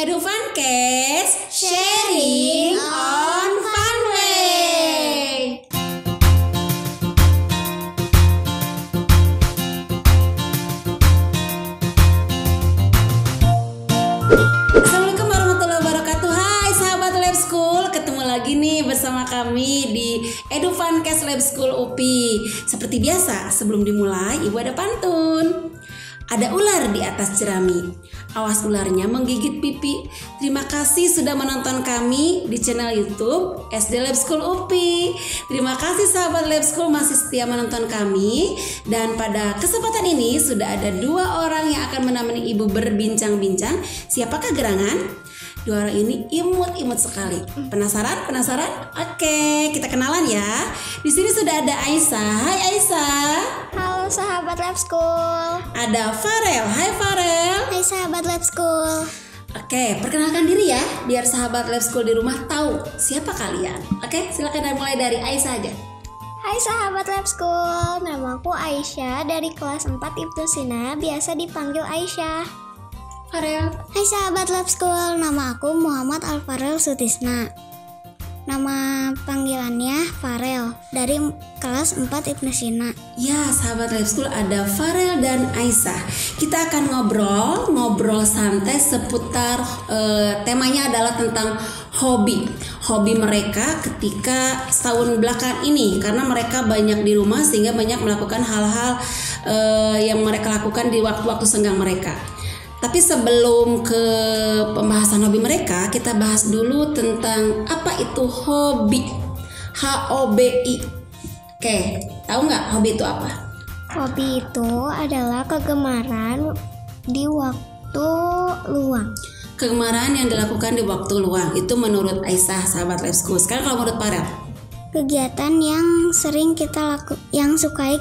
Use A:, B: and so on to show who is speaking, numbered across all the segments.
A: Edufancast, sharing on fun way. Assalamualaikum warahmatullahi wabarakatuh. Hai sahabat Lab School, ketemu lagi nih bersama kami di Edufancast Lab School UPI. Seperti biasa, sebelum dimulai, Ibu ada pantun. Ada ular di atas jerami, awas ularnya menggigit pipi. Terima kasih sudah menonton kami di channel YouTube SD Lab School UPI. Terima kasih sahabat Lab School masih setia menonton kami. Dan pada kesempatan ini sudah ada dua orang yang akan menemani Ibu berbincang-bincang. Siapakah gerangan? Dua orang ini imut-imut sekali. Penasaran? Oke, kita kenalan ya. Di sini sudah ada Aisyah. Hai Aisyah.
B: Halo sahabat Lab School.
A: Ada Farel. Hai Farel.
B: Hai sahabat Lab School.
A: Oke, perkenalkan diri ya, biar sahabat Lab School di rumah tahu siapa kalian. Oke, silakan mulai dari Aisyah aja.
B: Hai sahabat Lab School, namaku Aisyah dari kelas 4 Ibnu Sina, biasa dipanggil Aisyah.
A: Farel.
B: Hai sahabat Lab School, nama aku Muhammad Alfarel Sutisna. Nama panggilannya Farel dari kelas 4 Ibnu Sina.
A: Ya, sahabat Lab School ada Farel dan Aisyah. Kita akan ngobrol santai seputar temanya adalah tentang hobi mereka ketika setahun belakang ini, karena mereka banyak di rumah sehingga banyak melakukan hal-hal yang mereka lakukan di waktu-waktu senggang mereka. Tapi sebelum ke pembahasan hobi mereka, kita bahas dulu tentang apa itu hobi. HOBI. Oke, tahu nggak hobi itu apa?
B: Hobi itu adalah kegemaran di waktu luang.
A: Kegemaran yang dilakukan di waktu luang. Itu menurut Aisyah, sahabat Lab School. Sekarang kalau menurut Farel?
B: Kegiatan yang sering kita yang suka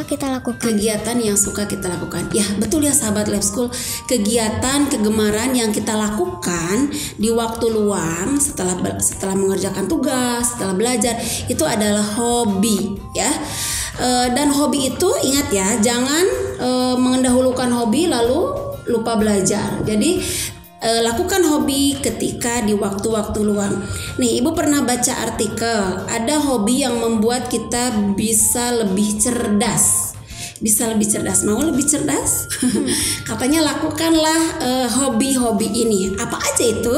B: kita lakukan.
A: Kegiatan yang suka kita lakukan. Ya, betul ya sahabat Lab School. Kegiatan kegemaran yang kita lakukan di waktu luang setelah mengerjakan tugas, setelah belajar, itu adalah hobi ya. Dan hobi itu ingat ya, jangan mengendahulukan hobi lalu lupa belajar. Jadi lakukan hobi ketika di waktu-waktu luang. Nih, Ibu pernah baca artikel, ada hobi yang membuat kita bisa lebih cerdas. Mau lebih cerdas? Katanya lakukanlah hobi-hobi ini. Apa aja itu?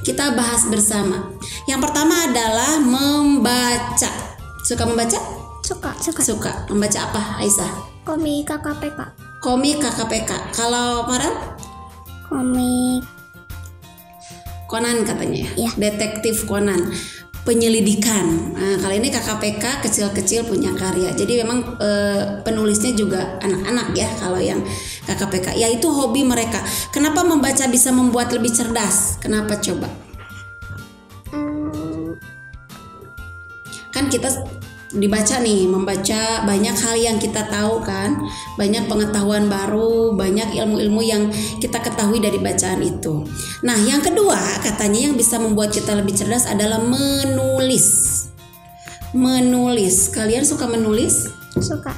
A: Kita bahas bersama. Yang pertama adalah membaca. Suka membaca? Suka. Membaca apa, Aisyah?
B: Komik KKPK.
A: Komik KKPK. Kalau Farel?
B: Komik
A: Conan katanya
B: ya.
A: Detektif Conan, penyelidikan. Nah, kali ini KKPK kecil-kecil punya karya. Jadi memang penulisnya juga anak-anak ya kalau yang KKPK. Ya itu hobi mereka. Kenapa membaca bisa membuat lebih cerdas? Kenapa coba? Kan kita dibaca nih, membaca banyak hal yang kita tahu kan, banyak pengetahuan baru, banyak ilmu-ilmu yang kita ketahui dari bacaan itu. Nah, yang kedua katanya yang bisa membuat kita lebih cerdas adalah menulis. Kalian suka menulis?
B: Suka.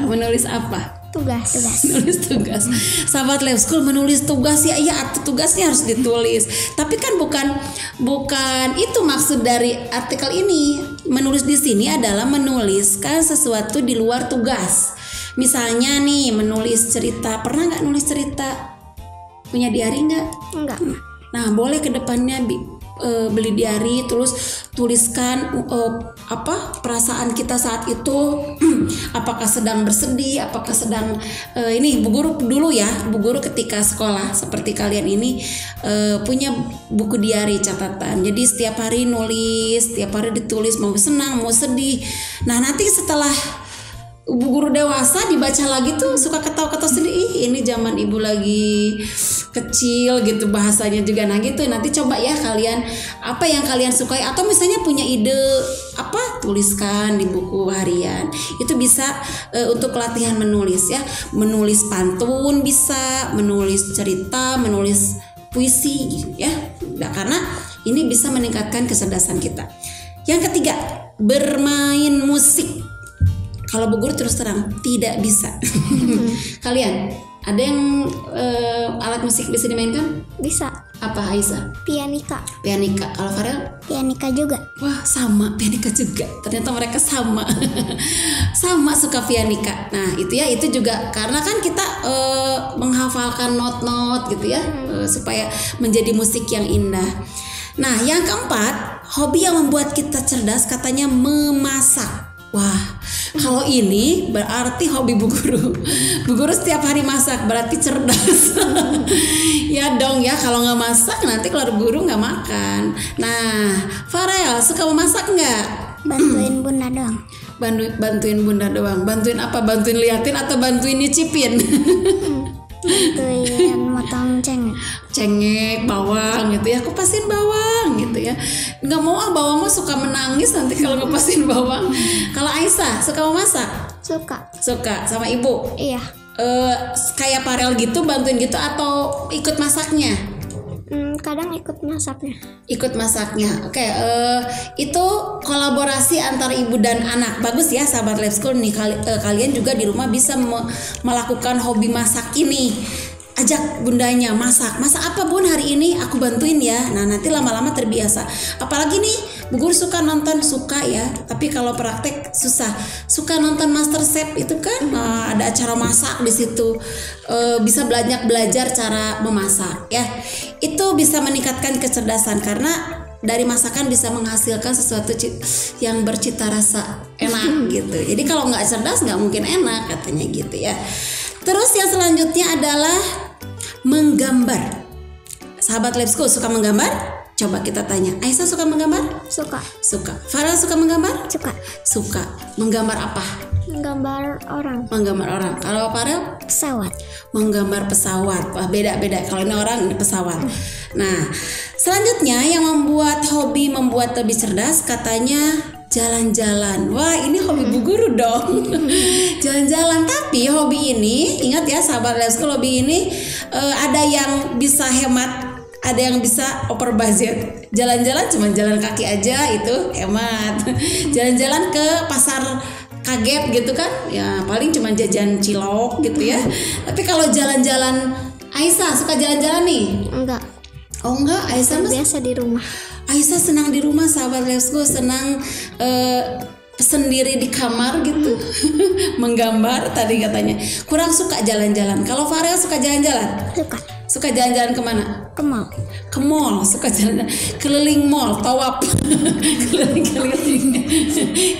A: Menulis apa?
B: Tugas.
A: Menulis tugas. Sahabat Lab School, menulis tugas ya, tugasnya harus ditulis. Tapi kan bukan itu maksud dari artikel ini. Menulis di sini adalah menuliskan sesuatu di luar tugas. Misalnya nih, menulis cerita. Pernah nggak nulis cerita? Punya diary nggak?
B: Enggak.
A: Nah, boleh ke depannya beli diary, terus tuliskan perasaan kita saat itu. Apakah sedang bersedih, apakah sedang ini Bu Guru ketika sekolah seperti kalian ini punya buku diary catatan. Jadi setiap hari nulis, setiap hari ditulis, mau senang, mau sedih. Nah, nanti setelah Bu Guru dewasa dibaca lagi tuh suka ketawa-ketawa sendiri. Ini zaman Ibu lagi kecil gitu bahasanya juga. Nah gitu, nanti coba ya kalian apa yang kalian sukai, atau misalnya punya ide tuliskan di buku harian. Itu bisa untuk latihan menulis ya. Menulis pantun bisa, menulis cerita, menulis puisi gitu ya. Nah, karena ini bisa meningkatkan kecerdasan kita. Yang ketiga, bermain musik. Kalau Bu Guru terus terang tidak bisa. Kalian Ada yang alat musik bisa dimainkan?
B: Bisa.
A: Apa Aisyah?
B: Pianika.
A: Pianika. Kalau Farel?
B: Pianika juga.
A: Wah sama, pianika juga. Ternyata mereka sama. Sama suka pianika. Nah itu juga karena kan kita menghafalkan not-not gitu ya, supaya menjadi musik yang indah. Nah yang keempat, hobi yang membuat kita cerdas katanya memasak. Wah, kalau ini berarti hobi Bu Guru. Bu Guru setiap hari masak, berarti cerdas. Ya dong ya, kalau nggak masak nanti keluar guru nggak makan. Nah, Farel suka memasak nggak?
B: Bantuin bunda doang.
A: Bantuin bunda doang. Bantuin apa? Bantuin liatin atau bantuin nyicipin?
B: Bantuin motong
A: cengek, bawang gitu ya, kupasin bawang gitu ya. Nggak mau bawang mah suka menangis nanti kalau kupasin bawang. Kalau Aisyah suka memasak? Suka sama ibu?
B: Iya.
A: Kayak Farel gitu bantuin gitu atau ikut masaknya?
B: Kadang ikut masaknya.
A: Ikut masaknya. Oke, itu kolaborasi antara ibu dan anak. Bagus ya sahabat Lab School nih, kalian juga di rumah bisa melakukan hobi masak ini. Ajak bundanya masak apa bun hari ini, aku bantuin ya. Nah nanti lama-lama terbiasa. Apalagi nih Bu Guru suka nonton, suka ya, tapi kalau praktek susah. Suka nonton MasterChef itu kan, ada acara masak di situ. Bisa belajar cara memasak ya. Itu bisa meningkatkan kecerdasan karena dari masakan bisa menghasilkan sesuatu yang bercita rasa enak gitu. Jadi kalau nggak cerdas nggak mungkin enak katanya gitu ya. Terus yang selanjutnya adalah menggambar. Sahabat Lab School suka menggambar? Coba kita tanya. Aisyah suka menggambar?
B: Suka.
A: Farel suka menggambar?
B: Suka.
A: Menggambar apa?
B: Menggambar orang.
A: Kalau Farel?
B: Pesawat.
A: Menggambar pesawat. Wah beda-beda. Kalau ini orang, ini pesawat. Nah, selanjutnya yang membuat hobi membuat lebih cerdas katanya jalan-jalan. Wah ini hobi Bu Guru dong. Jalan-jalan. Tapi hobi ini, ingat ya sahabat Lab School, hobi ini ada yang bisa hemat, ada yang bisa over budget. Jalan-jalan cuma jalan kaki aja itu hemat. Jalan-jalan ke pasar kaget gitu kan, ya paling cuma jajan cilok gitu ya. Tapi kalau jalan-jalan, Aisyah suka jalan-jalan nih?
B: Enggak.
A: Oh enggak, Aisyah
B: biasa di rumah.
A: Aisyah senang di rumah sahabat Lab School, senang sendiri di kamar gitu. Menggambar tadi katanya. Kurang suka jalan-jalan. Kalau Farel suka jalan-jalan? Suka jalan-jalan kemana? Ke mall. Suka jalan-jalan keliling mall, tawaf.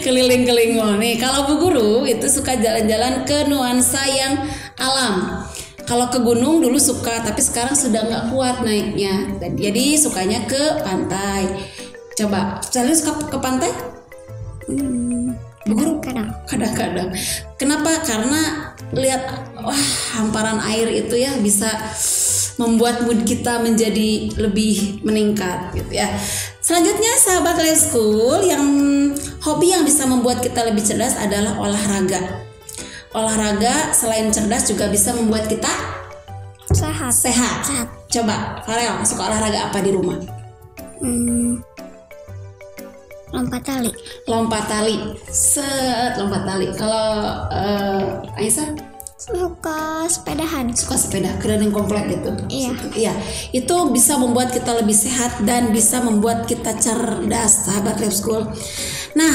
A: Keliling mall. Nih kalau Bu Guru itu suka jalan-jalan ke nuansa yang alam. Kalau ke gunung dulu suka, tapi sekarang sudah nggak kuat naiknya. Jadi sukanya ke pantai. Coba, kalian suka ke pantai? Bu Guru kadang-kadang. Kenapa? Karena lihat hamparan air itu ya bisa membuat mood kita menjadi lebih meningkat gitu ya. Selanjutnya sahabat Lab School, yang hobi yang bisa membuat kita lebih cerdas adalah olahraga. Olahraga selain cerdas juga bisa membuat kita sehat. Coba Farel suka olahraga apa di rumah?
B: Lompat tali.
A: Lompat tali. Kalau Aisyah?
B: Suka
A: sepeda, keliling komplek gitu.
B: Iya.
A: Itu bisa membuat kita lebih sehat dan bisa membuat kita cerdas, sahabat Lab School. Nah,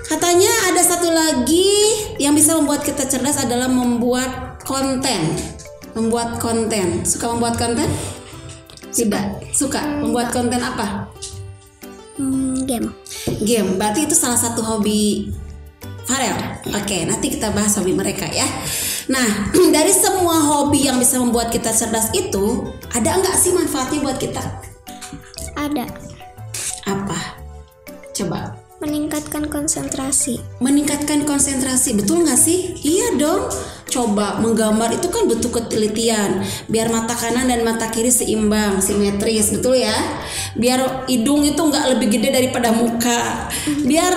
A: katanya ada satu lagi yang bisa membuat kita cerdas adalah membuat konten. Suka membuat konten? Tidak. Suka. Membuat konten apa? Game. Berarti itu salah satu hobi Farel. Oke, nanti kita bahas hobi mereka ya. Nah, dari semua hobi yang bisa membuat kita cerdas itu, ada nggak sih manfaatnya buat kita?
B: Ada.
A: Apa? Coba.
B: Meningkatkan konsentrasi,
A: betul nggak sih? Iya dong. Coba menggambar itu kan butuh ketelitian, biar mata kanan dan mata kiri seimbang, simetris, betul ya? Biar hidung itu nggak lebih gede daripada muka, biar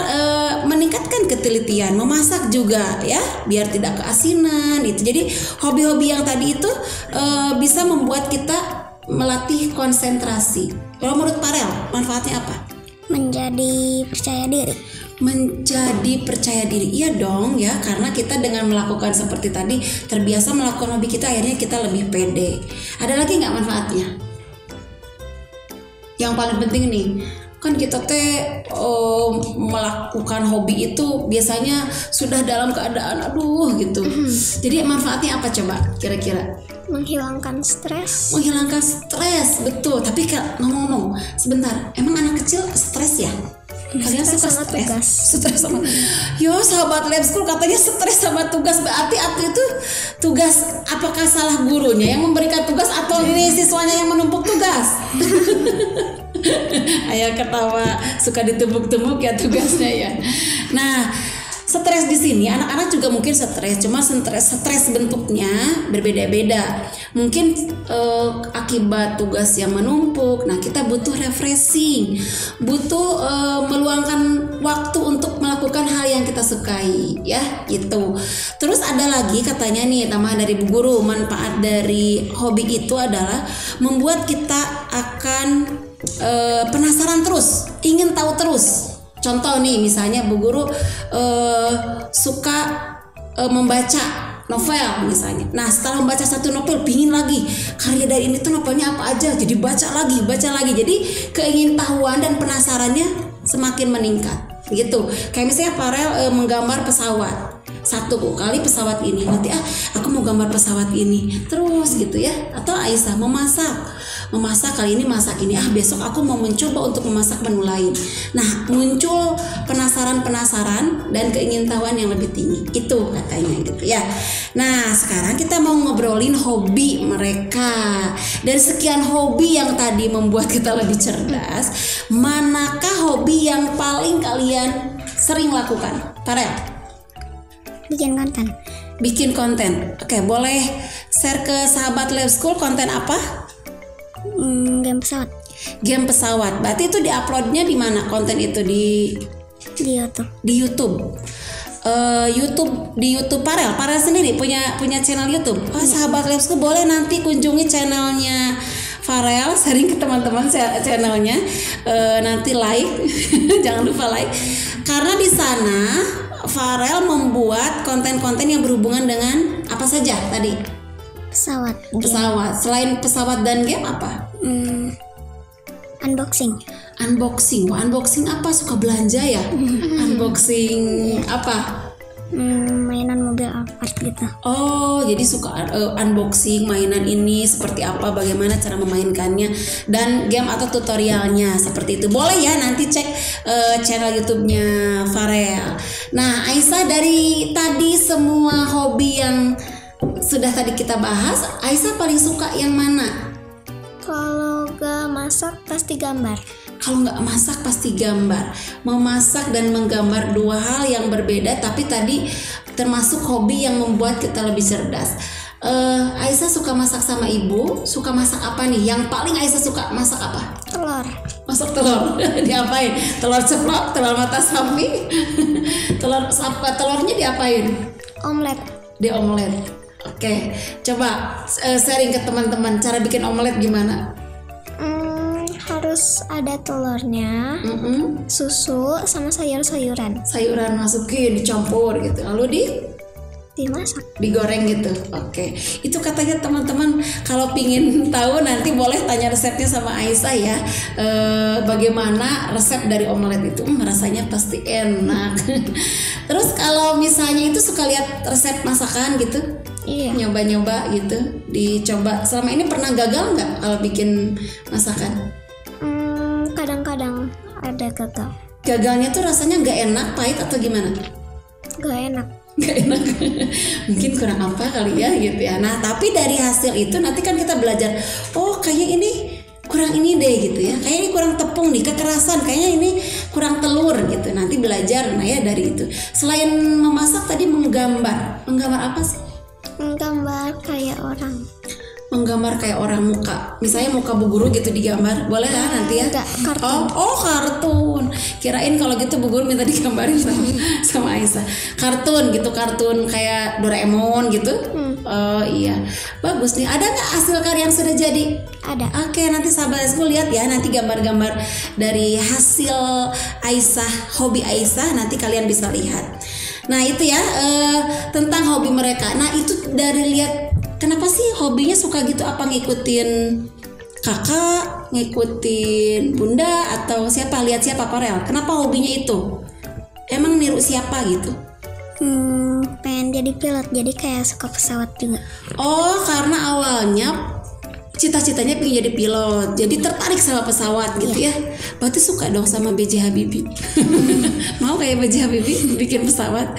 A: meningkatkan ketelitian. Memasak juga ya, biar tidak keasinan. Itu jadi hobi-hobi yang tadi itu bisa membuat kita melatih konsentrasi. Kalau menurut Farel, manfaatnya apa?
B: Menjadi percaya diri.
A: menjadi percaya diri. Iya dong ya, karena kita dengan melakukan seperti tadi, terbiasa melakukan hobi kita, akhirnya kita lebih pede. Ada lagi nggak manfaatnya? Yang paling penting nih, kan kita melakukan hobi itu biasanya sudah dalam keadaan aduh gitu. Jadi manfaatnya apa coba kira-kira?
B: Menghilangkan stres.
A: Menghilangkan stres, betul. Tapi ngomong-ngomong sebentar, emang anak kecil stres ya? Kalian suka stres? Stres sama yo sahabat Lab School katanya stres sama tugas. Berarti itu tugas, apakah salah gurunya yang memberikan tugas atau ini siswanya yang menumpuk tugas? Ayah ketawa, suka ditumpuk-tumpuk ya tugasnya ya. Nah, stres di sini anak-anak juga mungkin stres, cuma stres bentuknya berbeda-beda. Mungkin akibat tugas yang menumpuk. Nah, kita butuh refreshing, butuh meluangkan waktu untuk melakukan hal yang kita sukai, ya gitu. Terus ada lagi katanya nih, tambahan dari Bu Guru, manfaat dari hobi itu adalah membuat kita akan penasaran terus, ingin tahu terus. Contoh nih, misalnya Bu Guru suka membaca novel misalnya. Nah, setelah membaca satu novel, pingin lagi karya dari ini tuh novelnya apa aja. Jadi baca lagi. Jadi keingintahuan dan penasarannya semakin meningkat. Gitu. Kayak misalnya Farel menggambar pesawat. Satu kali pesawat ini, nanti aku mau gambar pesawat ini terus gitu ya. Atau Aisyah memasak kali ini masak ini, besok aku mau mencoba untuk memasak menu lain. Nah, muncul penasaran dan keingintahuan yang lebih tinggi, itu katanya gitu ya. Nah, sekarang kita mau ngobrolin hobi mereka. Dari sekian hobi yang tadi membuat kita lebih cerdas, manakah hobi yang paling kalian sering lakukan? Farel? Bikin konten. Oke, boleh share ke sahabat Lab School konten apa? Game pesawat. Berarti itu diuploadnya di mana konten itu? Di
B: YouTube.
A: Di YouTube. Di YouTube Farel sendiri punya channel YouTube. Sahabat Lab School boleh nanti kunjungi channelnya Farel, sharing ke teman-teman channelnya. Nanti like, jangan lupa like. Karena di sana Farel membuat konten-konten yang berhubungan dengan apa saja tadi?
B: Pesawat.
A: Selain pesawat dan game apa?
B: Unboxing.
A: Wah, unboxing apa? Suka belanja ya? Unboxing apa?
B: Mainan mobil Alphard gitu.
A: Oh, jadi suka unboxing mainan ini seperti apa, bagaimana cara memainkannya, dan game atau tutorialnya seperti itu. Boleh ya nanti cek channel YouTube-nya Farel. Nah, Aisyah, dari tadi semua hobi yang sudah tadi kita bahas, Aisyah paling suka yang mana?
B: Kalau gak masak pasti gambar.
A: Kalau nggak masak pasti gambar. Memasak dan menggambar dua hal yang berbeda, tapi tadi termasuk hobi yang membuat kita lebih cerdas. Aisyah suka masak sama ibu. Suka masak apa nih? Yang paling Aisyah suka masak apa?
B: Telur.
A: Masak telur. Diapain? Telur ceplok, telur mata sapi. Telurnya diapain?
B: Omelet.
A: Di omelet. Oke, coba sharing ke teman-teman cara bikin omelet gimana?
B: Harus ada telurnya, susu sama sayuran
A: masukin, dicampur gitu, lalu
B: dimasak,
A: digoreng gitu. Oke. Itu katanya teman-teman kalau pingin tahu nanti boleh tanya resepnya sama Aisyah ya. Bagaimana resep dari omelet itu? Rasanya pasti enak. Terus kalau misalnya itu suka lihat resep masakan gitu?
B: Iya.
A: Nyoba-nyoba gitu, dicoba. Selama ini pernah gagal nggak kalau bikin masakan?
B: Kadang-kadang ada gagal.
A: Gagalnya tuh rasanya nggak enak, pahit atau gimana?
B: Nggak enak.
A: Mungkin kurang apa kali ya gitu ya. Nah, tapi dari hasil itu nanti kan kita belajar, oh kayaknya ini kurang ini deh gitu ya, kayaknya ini kurang tepung nih, kekerasan, kayaknya ini kurang telur gitu. Nanti belajar nah ya dari itu. Selain memasak tadi menggambar apa sih?
B: Menggambar kayak orang,
A: muka, misalnya muka Bu Guru gitu digambar, boleh lah nanti ya?
B: Enggak, kartun.
A: Oh kartun. Kirain kalau gitu Bu Guru minta digambarin sama Aisyah. Kartun gitu, kartun kayak Doraemon gitu. Oh iya, bagus nih. Ada nggak hasil karya yang sudah jadi?
B: Ada.
A: Oke, nanti sahabat Lesku lihat ya, nanti gambar-gambar dari hasil Aisyah, hobi Aisyah, nanti kalian bisa lihat. Nah itu ya tentang hobi mereka. Nah itu dari lihat, kenapa sih hobinya suka gitu? Apa ngikutin kakak, ngikutin bunda, atau siapa? Lihat siapa, Farel? Kenapa hobinya itu? Emang niru siapa gitu?
B: Pengen jadi pilot, jadi kayak suka pesawat juga.
A: Oh, karena awalnya cita-citanya pengen jadi pilot, jadi tertarik sama pesawat gitu ya. Berarti suka dong sama B.J. Habibie. Mau kayak B.J. Habibie bikin pesawat.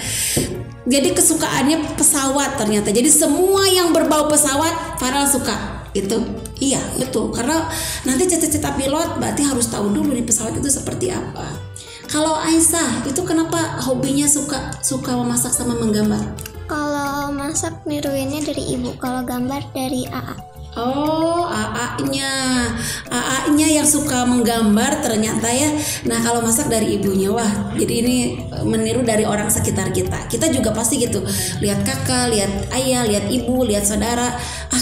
A: Jadi kesukaannya pesawat ternyata. Jadi semua yang berbau pesawat Farel suka gitu. Iya betul, karena nanti cita-cita pilot berarti harus tahu dulu nih pesawat itu seperti apa. Kalau Aisyah itu kenapa hobinya suka memasak sama menggambar?
B: Kalau masak niruinnya dari ibu, kalau gambar dari AA.
A: Oh, AA-nya yang suka menggambar ternyata ya. Nah, kalau masak dari ibunya, wah, jadi ini meniru dari orang sekitar kita. Kita juga pasti gitu. Lihat kakak, lihat ayah, lihat ibu, lihat saudara.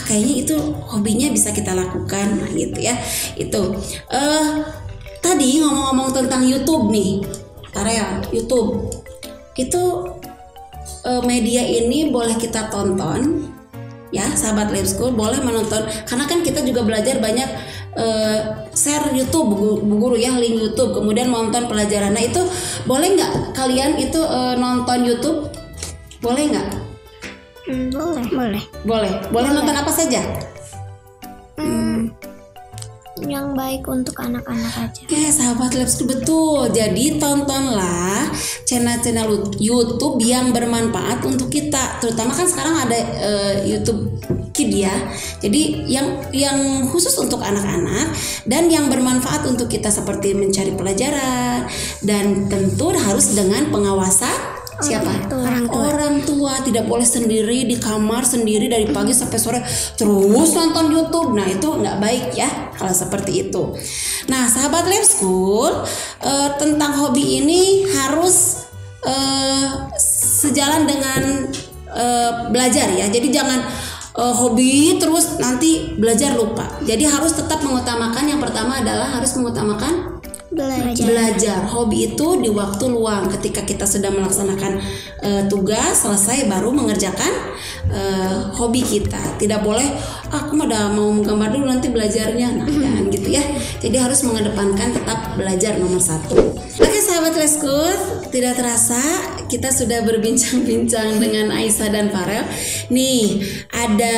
A: Kayaknya itu hobinya bisa kita lakukan, nah, gitu ya. Itu. Tadi ngomong-ngomong tentang YouTube nih, Farel, YouTube. Itu media ini boleh kita tonton. Ya, sahabat Lab School boleh menonton, karena kan kita juga belajar banyak share YouTube Bu Guru ya, link YouTube, kemudian nonton pelajaran. Nah itu boleh nggak kalian itu nonton YouTube? Boleh nggak? Boleh nonton apa saja?
B: Yang baik untuk anak-anak aja.
A: Oke, sahabat Lab School, betul. Jadi tontonlah channel-channel YouTube yang bermanfaat untuk kita. Terutama kan sekarang ada YouTube Kid ya. Jadi yang khusus untuk anak-anak dan yang bermanfaat untuk kita, seperti mencari pelajaran, dan tentu harus dengan pengawasan siapa? Orang tua. Tidak boleh sendiri di kamar sendiri dari pagi sampai sore terus nonton YouTube. Nah itu nggak baik ya kalau seperti itu. Nah sahabat Lab School, tentang hobi ini harus sejalan dengan belajar ya. Jadi jangan hobi terus nanti belajar lupa. Jadi harus tetap mengutamakan, yang pertama adalah harus mengutamakan belajar. Hobi itu di waktu luang, ketika kita sedang melaksanakan tugas selesai baru mengerjakan hobi kita. Tidak boleh aku udah mau menggambar dulu nanti belajarnya. Nah jangan gitu ya. Jadi harus mengedepankan tetap belajar nomor 1. Oke sahabat Lab School, tidak terasa kita sudah berbincang-bincang dengan Aisyah dan Farel. Nih ada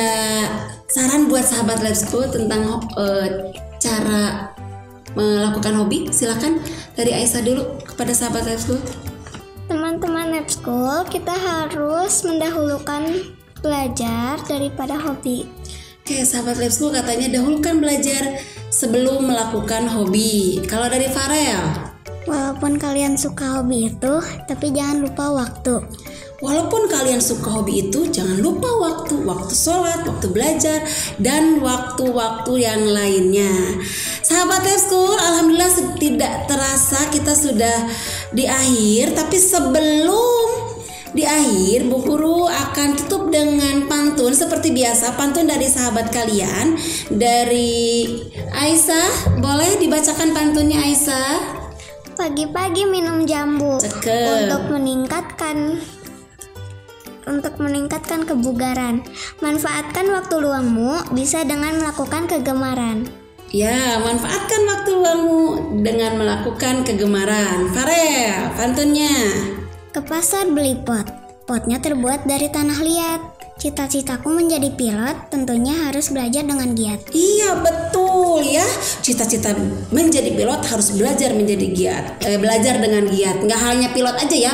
A: saran buat sahabat Lab School tentang cara melakukan hobi. Silakan dari Aisyah dulu kepada sahabat Lab School.
B: Teman-teman Lab School, kita harus mendahulukan belajar daripada hobi.
A: Oke, sahabat Lab School, katanya dahulukan belajar sebelum melakukan hobi. Kalau dari Farel?
B: Walaupun kalian suka hobi itu, tapi jangan lupa waktu.
A: Walaupun kalian suka hobi itu, jangan lupa waktu sholat, waktu belajar, dan waktu-waktu yang lainnya. Sahabat Lab School, alhamdulillah tidak terasa kita sudah di akhir. Tapi sebelum di akhir, Bu Guru akan tutup dengan pantun seperti biasa. Pantun dari sahabat kalian, dari Aisyah. Boleh dibacakan pantunnya Aisyah?
B: Pagi-pagi minum jambu.
A: Cekep.
B: Untuk meningkatkan kebugaran. Manfaatkan waktu luangmu bisa dengan melakukan kegemaran.
A: Ya, manfaatkan waktu luangmu dengan melakukan kegemaran. Farel, pantunnya.
B: Ke pasar beli pot. Potnya terbuat dari tanah liat. Cita-citaku menjadi pilot, tentunya harus belajar dengan giat.
A: Iya betul ya. Cita-cita menjadi pilot harus belajar menjadi giat. Belajar dengan giat. Nggak hanya pilot aja ya.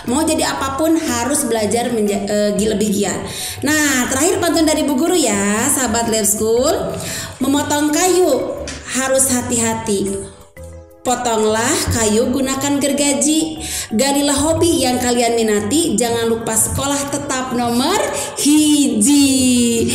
A: Mau jadi apapun harus belajar lebih giat. Nah, terakhir pantun dari Bu Guru ya, sahabat Lab School. Memotong kayu harus hati-hati. Potonglah kayu, gunakan gergaji. Galilah hobi yang kalian minati. Jangan lupa sekolah tetap nomor hiji.